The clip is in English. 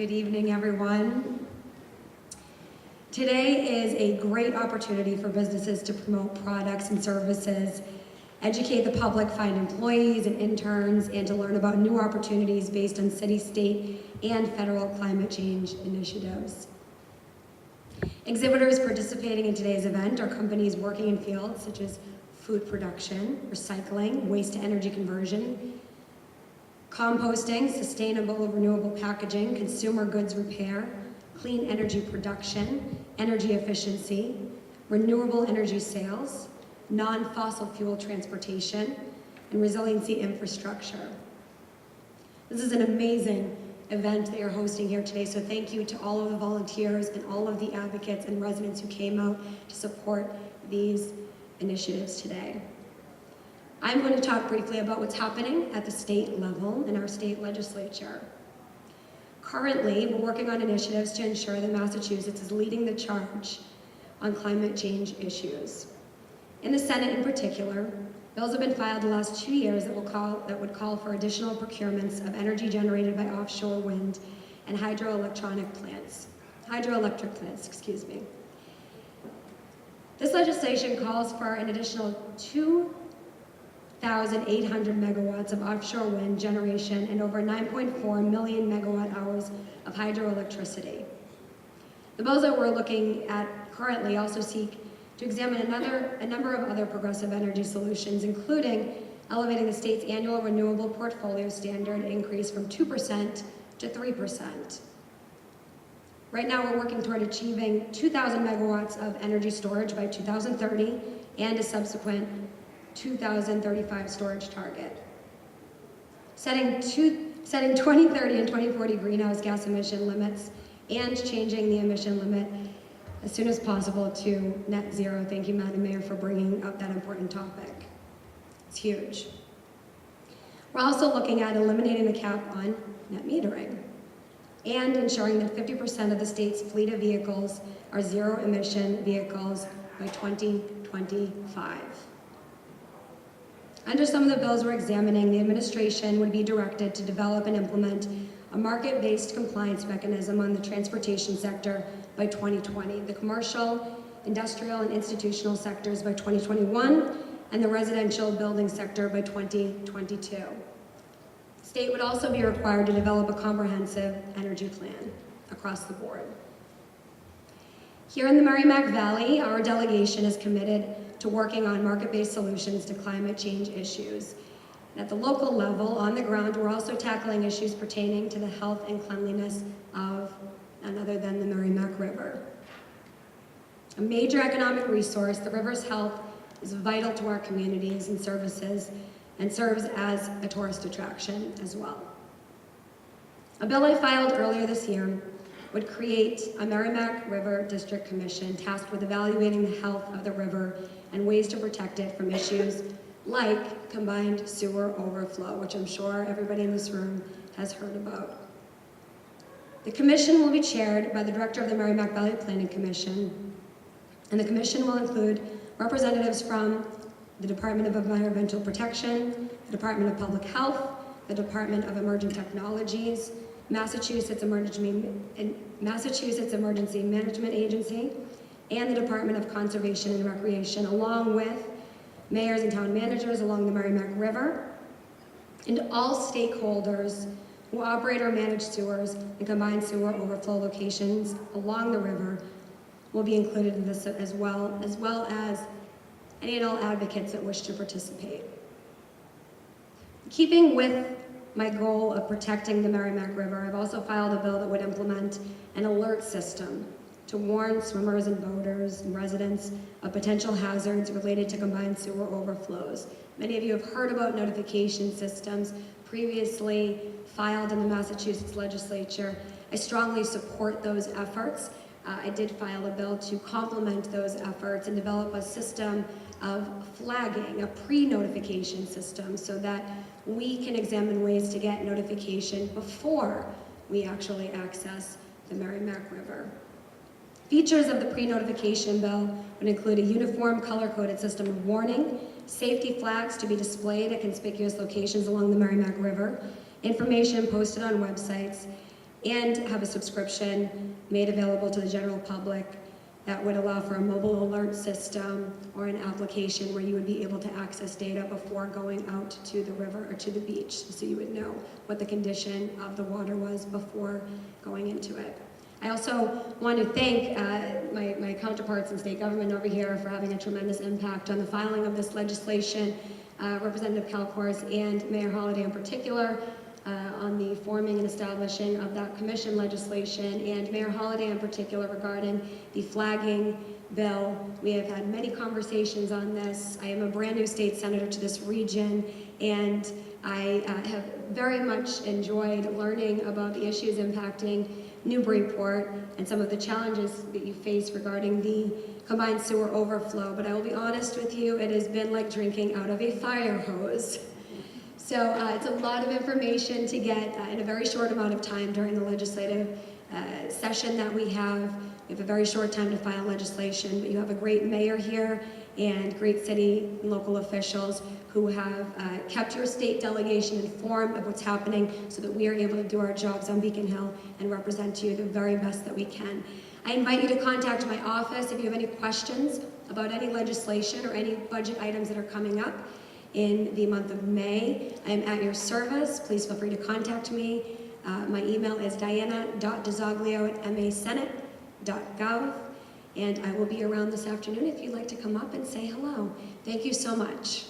Good evening, everyone. Today is a great opportunity for businesses to promote products and services, educate the public, find employees and interns, and to learn about new opportunities based on city, state, and federal climate change initiatives. Exhibitors participating in today's event are companies working in fields such as food production, recycling, waste-to-energy conversion, composting, sustainable renewable packaging, consumer goods repair, clean energy production, energy efficiency, renewable energy sales, non-fossil fuel transportation, and resiliency infrastructure. This is an amazing event that you're hosting here today, so thank you to all of the volunteers and all of the advocates and residents who came out to support these initiatives today. I'm going to talk briefly about what's happening at the state level in our state legislature. Currently, we're working on initiatives to ensure that Massachusetts is leading the charge on climate change issues. In the Senate in particular, bills have been filed the last 2 years that would call for additional procurements of energy generated by offshore wind and hydroelectric plants, excuse me. This legislation calls for an additional 2,800 megawatts of offshore wind generation and over 9.4 million megawatt hours of hydroelectricity. The bills that we're looking at currently also seek to examine a number of other progressive energy solutions, including elevating the state's annual renewable portfolio standard increase from 2% to 3%. Right now, we're working toward achieving 2,000 megawatts of energy storage by 2030 and a subsequent 2035 storage target. Setting 2030 and 2040 greenhouse gas emission limits and changing the emission limit as soon as possible to net zero. Thank you, Madam Mayor, for bringing up that important topic. It's huge. We're also looking at eliminating the cap on net metering and ensuring that 50% of the state's fleet of vehicles are zero-emission vehicles by 2025. Under some of the bills we're examining, the administration would be directed to develop and implement a market-based compliance mechanism on the transportation sector by 2020, the commercial, industrial, and institutional sectors by 2021, and the residential building sector by 2022. The state would also be required to develop a comprehensive energy plan across the board. Here in the Merrimack Valley, our delegation is committed to working on market-based solutions to climate change issues. And at the local level, on the ground, we're also tackling issues pertaining to the health and cleanliness of none other than the Merrimack River. A major economic resource, the river's health is vital to our communities and services and serves as a tourist attraction as well. A bill I filed earlier this year would create a Merrimack River District Commission tasked with evaluating the health of the river and ways to protect it from issues like combined sewer overflow, which I'm sure everybody in this room has heard about. The commission will be chaired by the director of the Merrimack Valley Planning Commission, and the commission will include representatives from the Department of Environmental Protection, the Department of Public Health, the Department of Emerging Technologies, Massachusetts Emergency Management Agency, and the Department of Conservation and Recreation, along with mayors and town managers along the Merrimack River, and all stakeholders who operate or manage sewers and combined sewer overflow locations along the river will be included in this as well as any and all advocates that wish to participate. Keeping with my goal of protecting the Merrimack River, I've also filed a bill that would implement an alert system to warn swimmers and boaters and residents of potential hazards related to combined sewer overflows. Many of you have heard about notification systems previously filed in the Massachusetts legislature. I strongly support those efforts. I did file a bill to complement those efforts and develop a system of flagging, a pre-notification system, so that we can examine ways to get notification before we actually access the Merrimack River. Features of the pre-notification bill would include a uniform color-coded system of warning, safety flags to be displayed at conspicuous locations along the Merrimack River, information posted on websites, and have a subscription made available to the general public that would allow for a mobile alert system or an application where you would be able to access data before going out to the river or to the beach, so you would know what the condition of the water was before going into it. I also want to thank my counterparts in state government over here for having a tremendous impact on the filing of this legislation, Representative Kalkors and Mayor Holliday in particular, on the forming and establishing of that commission legislation, and Mayor Holliday in particular regarding the flagging bill. We have had many conversations on this. I am a brand new state senator to this region, and I have very much enjoyed learning about the issues impacting Newburyport and some of the challenges that you face regarding the combined sewer overflow. But I will be honest with you, it has been like drinking out of a fire hose. So it's a lot of information to get in a very short amount of time during the legislative session that we have. We have a very short time to file legislation, but you have a great mayor here and great city and local officials who have kept your state delegation informed of what's happening so that we are able to do our jobs on Beacon Hill and represent you the very best that we can. I invite you to contact my office if you have any questions about any legislation or any budget items that are coming up in the month of May. I am at your service. Please feel free to contact me. My email is diana.dizoglio@masenate.gov, and I will be around this afternoon if you'd like to come up and say hello. Thank you so much.